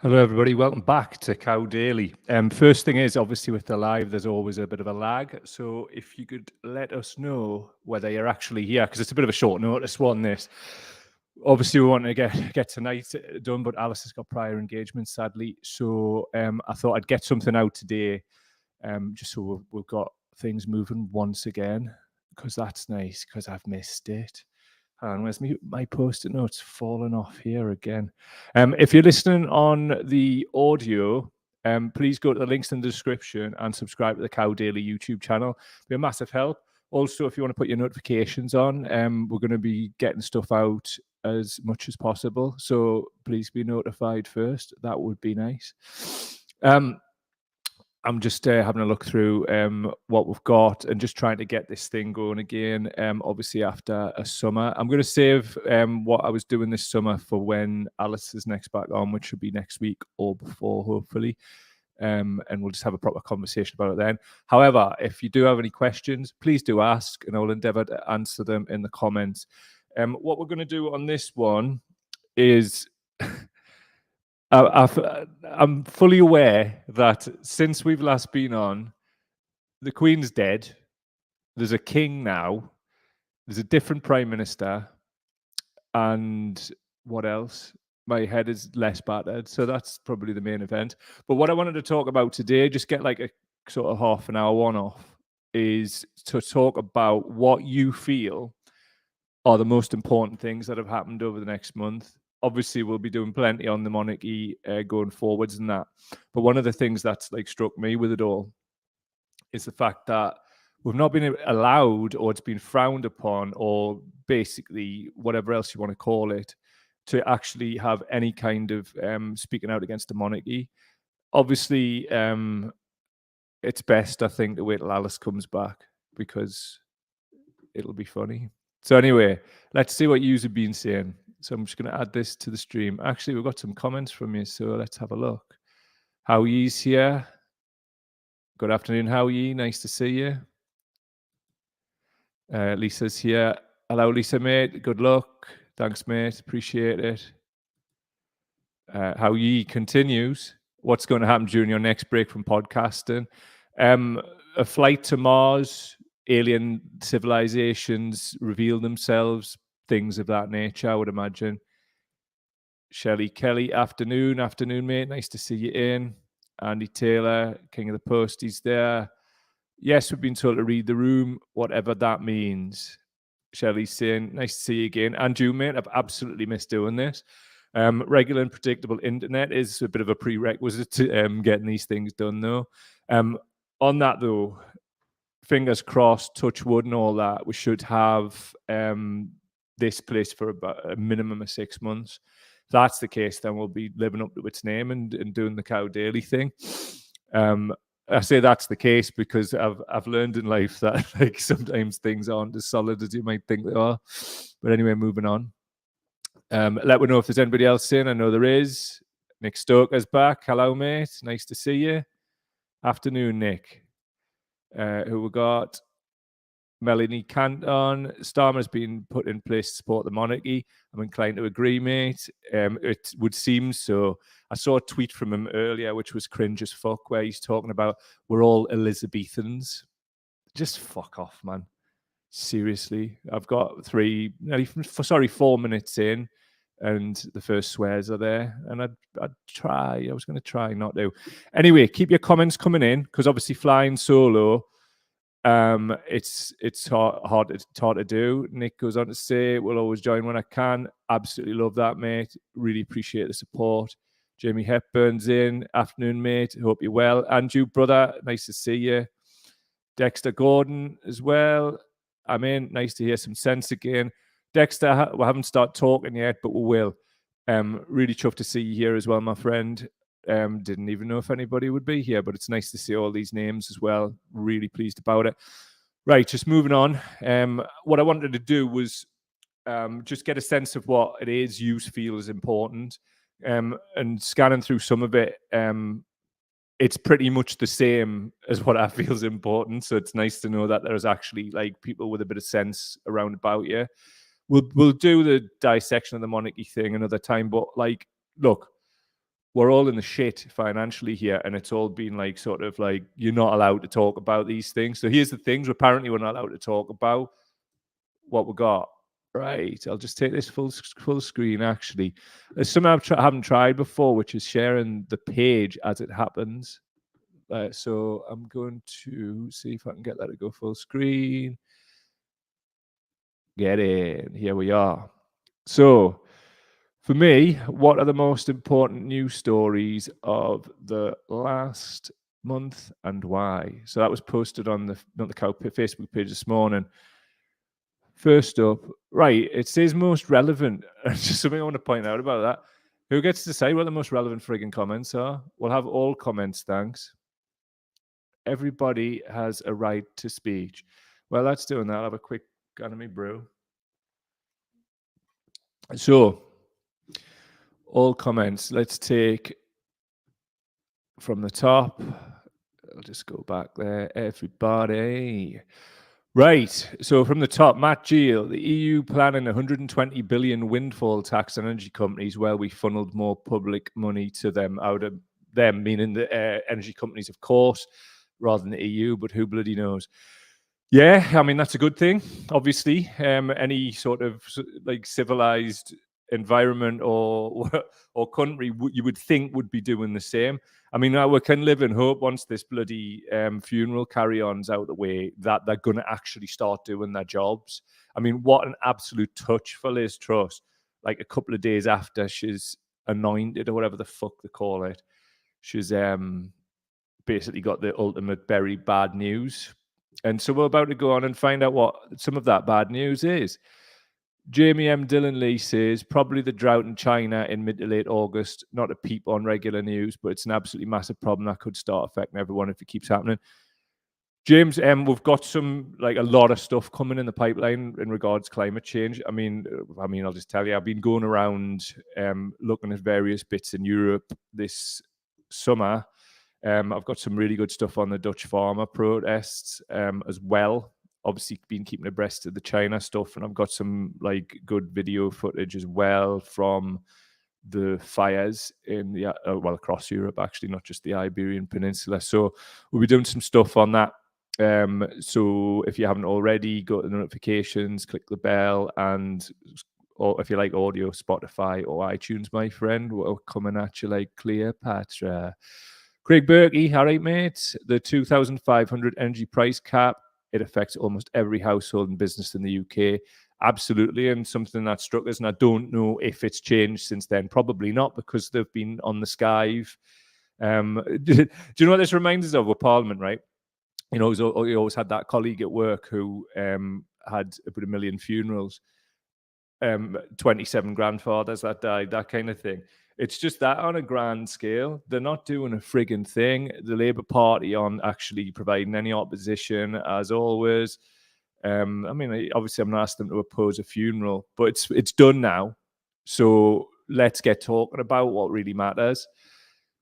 Hello, everybody. Welcome back to Cow Daily. First thing is, obviously, with the live, there's always a bit of a lag. So if you could let us know whether you're actually here, because it's a bit of a short notice one, this. Obviously, we want to get tonight done, but Alice has got prior engagements, sadly. So I thought I'd get something out today, just so we've got things moving once again, because that's nice, because I've missed it. And where's my post-it notes fallen off here again? If you're listening on the audio, please go to the links in the description and subscribe to the Cow Daily YouTube channel. Be a massive help. Also, if you want to put your notifications on, we're going to be getting stuff out as much as possible. So please be notified first. That would be nice. I'm just having a look through what we've got and just trying to get this thing going again, obviously after a summer. I'm going to save what I was doing this summer for when Alice is next back on, which should be next week or before, hopefully. And we'll just have a proper conversation about it then. However, if you do have any questions, please do ask, and I'll endeavour to answer them in the comments. What we're going to do on this one is... I'm fully aware that since we've last been on, the Queen's dead. There's a king now. There's a different prime minister. And what else? My head is less battered. So that's probably the main event. But what I wanted to talk about today, just get like a sort of half an hour one off, is to talk about what you feel are the most important things that have happened over the next month. Obviously, we'll be doing plenty on the monarchy going forwards and that. But one of the things that's like struck me with it all is the fact that we've not been allowed, or it's been frowned upon, or basically whatever else you want to call it, to actually have any kind of speaking out against the monarchy. Obviously, it's best, I think, to wait till Alice comes back, because it'll be funny. So anyway, let's see what yous have been saying. So I'm just going to add this to the stream. Actually, we've got some comments from you, so let's have a look. How ye's here. Good afternoon, how ye? Nice to see you. Lisa's here. Hello, Lisa, mate. Good luck. Thanks, mate. Appreciate it. How ye continues. What's going to happen during your next break from podcasting? A flight to Mars, alien civilizations reveal themselves, things of that nature, I would imagine. Shelley Kelly, afternoon, mate. Nice to see you in. Andy Taylor, King of the Post, he's there. Yes, we've been told to read the room, whatever that means. Shelley's saying, nice to see you again. And you, mate, I've absolutely missed doing this. Regular and predictable internet is a bit of a prerequisite to getting these things done, though. On that, though, fingers crossed, touch wood and all that, we should have this place for about a minimum of 6 months. If that's the case, then we'll be living up to its name and doing the Cow Daily thing. I say that's the case because I've learned in life that like sometimes things aren't as solid as you might think they are. But anyway, moving on. Let me know if there's anybody else in. I know there is. Nick Stoker's back. Hello, mate. Nice to see you. Afternoon, Nick. Who we got? Melanie Canton. Starmer's been put in place to support the monarchy. I'm inclined to agree, mate. It would seem so. I saw a tweet from him earlier, which was cringe as fuck, where he's talking about we're all Elizabethans. Just fuck off, man. Seriously. I've got 4 minutes in, and the first swears are there. And I'd try. I was going to try not to. Anyway, keep your comments coming in, because obviously flying solo, it's hard to do. Nick goes on to say, we'll always join when I can. Absolutely love that, mate. Really appreciate the support. Jamie Hepburn's in. Afternoon, mate. Hope you're well. Andrew, brother, nice to see you. Dexter Gordon as well. I'm in. Nice to hear some sense again. Dexter, we haven't started talking yet, but we will. Really chuffed to see you here as well, my friend. Didn't even know if anybody would be here, but it's nice to see all these names as well. Really pleased about it. Right, just moving on. What I wanted to do was just get a sense of what it is you feel is important. And scanning through some of it, it's pretty much the same as what I feel is important. So it's nice to know that there's actually like people with a bit of sense around about you. We'll do the dissection of the monarchy thing another time, but like, look, we're all in the shit financially here, and it's all been like sort of like you're not allowed to talk about these things. So here's the things: apparently we're not allowed to talk about what we got. Right, I'll just take this full screen. Actually, there's something I haven't tried before, which is sharing the page as it happens. So I'm going to see if I can get that to go full screen. Get in. Here we are. So for me, what are the most important news stories of the last month and why? So that was posted on the Not the Cow Facebook page this morning. First up, right, it says most relevant. Just something I want to point out about that. Who gets to say what the most relevant frigging comments are? We'll have all comments, thanks. Everybody has a right to speech. Well, that's doing that. I'll have a quick gun of me brew. So, all comments. Let's take from the top. I'll just go back there. Everybody. Right. So from the top, Matt Geel, the EU planning 120 billion windfall tax on energy companies where we funneled more public money to them out of them, meaning the energy companies, of course, rather than the EU, but who bloody knows? Yeah, I mean, that's a good thing, obviously. Any sort of like civilized environment or country you would think would be doing the same. I mean, we can live in hope once this bloody funeral carry-on's out the way that they're going to actually start doing their jobs. I mean, what an absolute touch for Liz Truss. Like a couple of days after she's anointed or whatever the fuck they call it, she's basically got the ultimate very bad news. And so we're about to go on and find out what some of that bad news is. Jamie M. Dillon Lee says probably the drought in China in mid to late August, not a peep on regular news, but it's an absolutely massive problem that could start affecting everyone if it keeps happening. James M., we've got a lot of stuff coming in the pipeline in regards to climate change. I mean, I'll just tell you, I've been going around looking at various bits in Europe this summer. I've got some really good stuff on the Dutch farmer protests as well. Obviously, been keeping abreast of the China stuff, and I've got some like good video footage as well from the fires in the across Europe, actually, not just the Iberian Peninsula. So we'll be doing some stuff on that. So if you haven't already, go to the notifications, click the bell, and or if you like audio, Spotify or iTunes, my friend, we're coming at you like Cleopatra. Craig Berkey, all right, mate. The 2,500 energy price cap, it affects almost every household and business in the UK. Absolutely, and something that struck us, and I don't know if it's changed since then. Probably not, because they've been on the skive. Do you know what this reminds us of with Parliament, right? You know, he always had that colleague at work who had about 1 million funerals, 27 grandfathers that died, that kind of thing. It's just that on a grand scale, they're not doing a frigging thing. The Labour Party on actually providing any opposition, as always. I mean, obviously, I'm not asking them to oppose a funeral, but it's done now. So let's get talking about what really matters.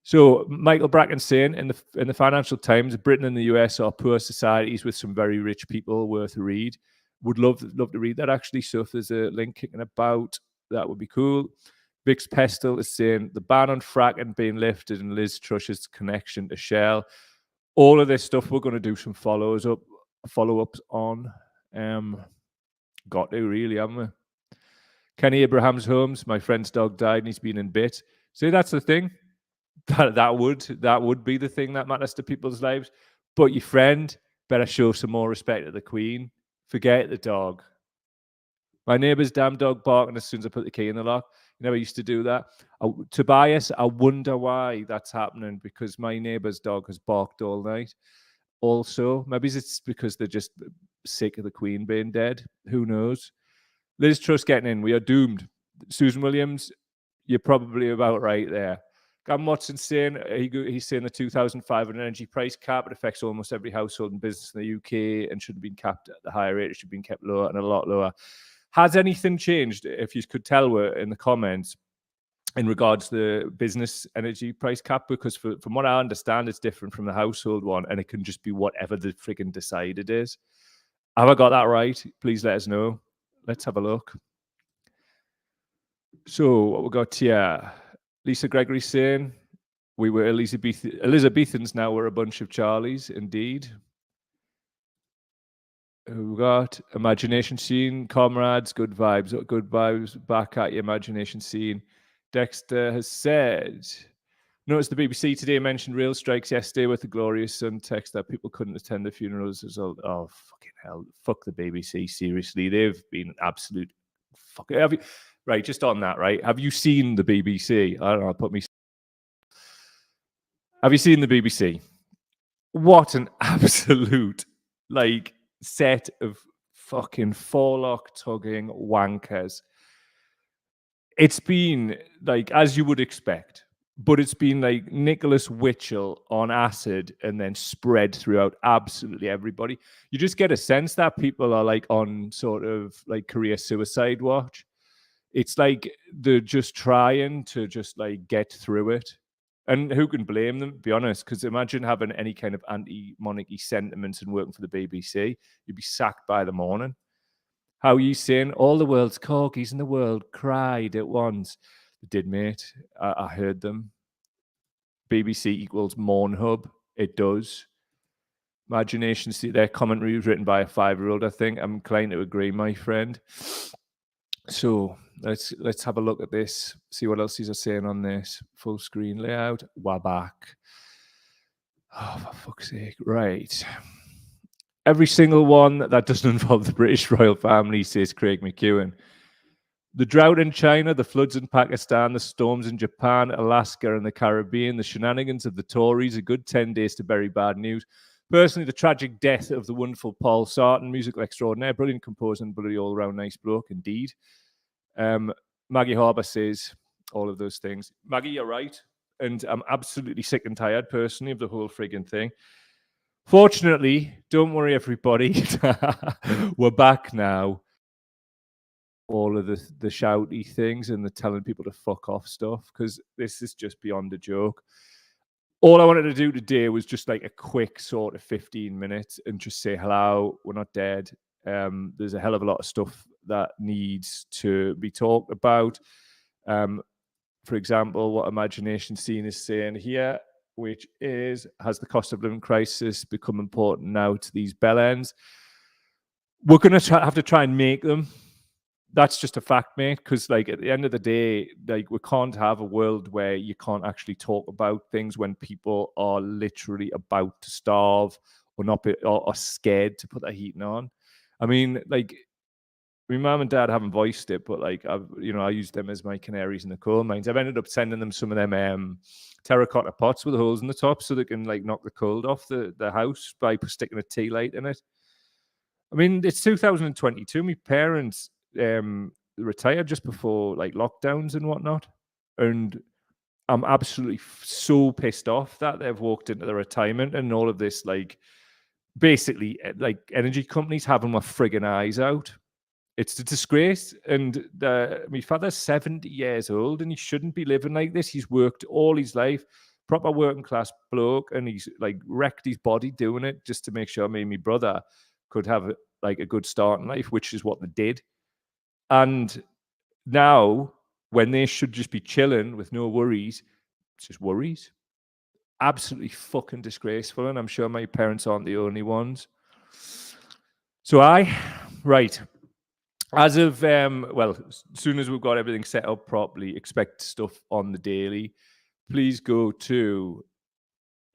So Michael Bracken saying in the Financial Times, Britain and the US are poor societies with some very rich people worth a read. Would love to read that, actually. So if there's a link kicking about, that would be cool. Vix Pestle is saying the ban on fracking being lifted and Liz Truss's connection to Shell. All of this stuff we're going to do some follow-ups on. Got to, really, haven't we? Kenny Abrahams Holmes, my friend's dog died and he's been in bit. See, that's the thing. That would be the thing that matters to people's lives. But your friend better show some more respect to the Queen. Forget the dog. My neighbour's damn dog barking as soon as I put the key in the lock. You never used to do that. Tobias, I wonder why that's happening, because my neighbour's dog has barked all night. Also, maybe it's because they're just sick of the Queen being dead. Who knows? Liz Truss getting in. We are doomed. Susan Williams, you're probably about right there. Gavin Watson saying he's saying the 2,500 energy price cap, it affects almost every household and business in the UK and shouldn't have been capped at the higher rate. It should have been kept lower and a lot lower. Has anything changed? If you could tell in the comments in regards to the business energy price cap, because from what I understand, it's different from the household one, and it can just be whatever the friggin' decided is. Have I got that right? Please let us know. Let's have a look. So what we got here, Lisa Gregory saying, We were Elizabethans, now we're a bunch of Charlies, indeed. We got Imagination Scene, comrades, good vibes back at your Imagination Scene. Dexter has said, noticed the BBC today mentioned rail strikes yesterday with the Glorious Sun text that people couldn't attend the funerals as well. Oh, fucking hell. Fuck the BBC, seriously. They've been absolute fucking... Right, just on that, right? Have you seen the BBC? I don't know, Have you seen the BBC? What an absolute, like, set of fucking forelock tugging wankers. It's been, like, as you would expect, but it's been like Nicholas Witchell on acid and then spread throughout absolutely everybody. You just get a sense that people are like on sort of like career suicide watch. It's like they're just trying to just like get through it. And who can blame them, to be honest? Because imagine having any kind of anti-monarchy sentiments and working for the BBC. You'd be sacked by the morning. How are you saying all the world's corgis in the world cried at once? They did, mate. I heard them. BBC equals Mournhub. It does. Imagination, see, their commentary was written by a 5-year-old, I think. I'm inclined to agree, my friend. So let's have a look at this, see what else he's saying on this. Full screen layout. We're back. Oh, for fuck's sake. Right. Every single one that doesn't involve the British royal family, says Craig McEwen. The drought in China, the floods in Pakistan, the storms in Japan, Alaska, and the Caribbean, the shenanigans of the Tories, a good 10 days to bury bad news. Personally, the tragic death of the wonderful Paul Sarton, musical extraordinaire, brilliant composer and bloody all-round nice bloke, indeed. Maggie Harbour says all of those things. Maggie, you're right. And I'm absolutely sick and tired, personally, of the whole frigging thing. Fortunately, don't worry, everybody. We're back now. All of the shouty things and the telling people to fuck off stuff, because this is just beyond a joke. All I wanted to do today was just like a quick sort of 15 minutes and just say hello, we're not dead. There's a hell of a lot of stuff that needs to be talked about. For example, what Imagination Scene is saying here, which is, has the cost of living crisis become important now to these bellends? We're going to have to try and make them. That's just a fact, mate, because like at the end of the day, like we can't have a world where you can't actually talk about things when people are literally about to starve or not or scared to put their heating on. I mean, like, my mum and dad haven't voiced it, but like I use them as my canaries in the coal mines. I've ended up sending them some of them terracotta pots with holes in the top so they can like knock the cold off the house by sticking a tea light in it. I mean, it's 2022. My parents retired just before like lockdowns and whatnot, and I'm absolutely so pissed off that they've walked into the retirement and all of this, like, basically like energy companies having my friggin' eyes out. It's a disgrace. And my father's 70 years old and he shouldn't be living like this. He's worked all his life, proper working class bloke, and he's like wrecked his body doing it just to make sure me and my brother could have like a good start in life, which is what they did. And now, when they should just be chilling with no worries, it's just worries. Absolutely fucking disgraceful. And I'm sure my parents aren't the only ones. So right. As of, as soon as we've got everything set up properly, expect stuff on the daily. Please go to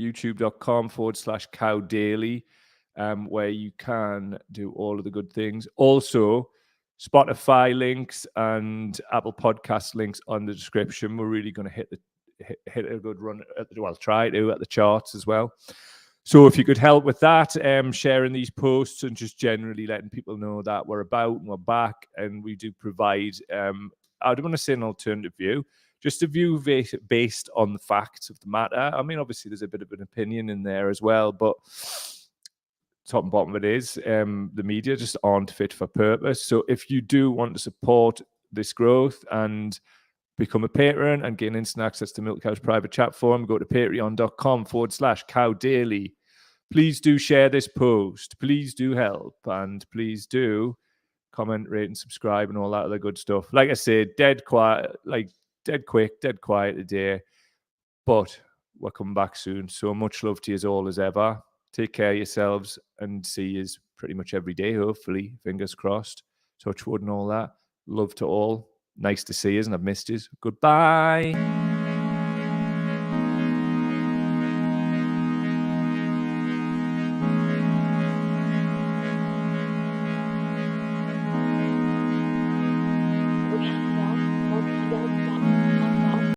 youtube.com/cowdaily, where you can do all of the good things. Also, Spotify links and Apple Podcast links on the description. We're really going to hit a good run, try to at the charts as well. So if you could help with that, sharing these posts and just generally letting people know that we're about and we're back, and we do provide, I don't want to say an alternative view, just a view based on the facts of the matter. I mean, obviously there's a bit of an opinion in there as well, but top and bottom of it is the media just aren't fit for purpose. So if you do want to support this growth and become a patron and gain instant access to Milk Cow's private chat forum, go to patreon.com/cowdaily. Please do share this post. Please do help. And please do comment, rate, and subscribe and all that other good stuff. Like I said, dead quiet today. But we're coming back soon. So much love to you all as ever. Take care of yourselves and see you pretty much every day, hopefully. Fingers crossed. Touch wood and all that. Love to all. Nice to see you, and I've missed you. Goodbye.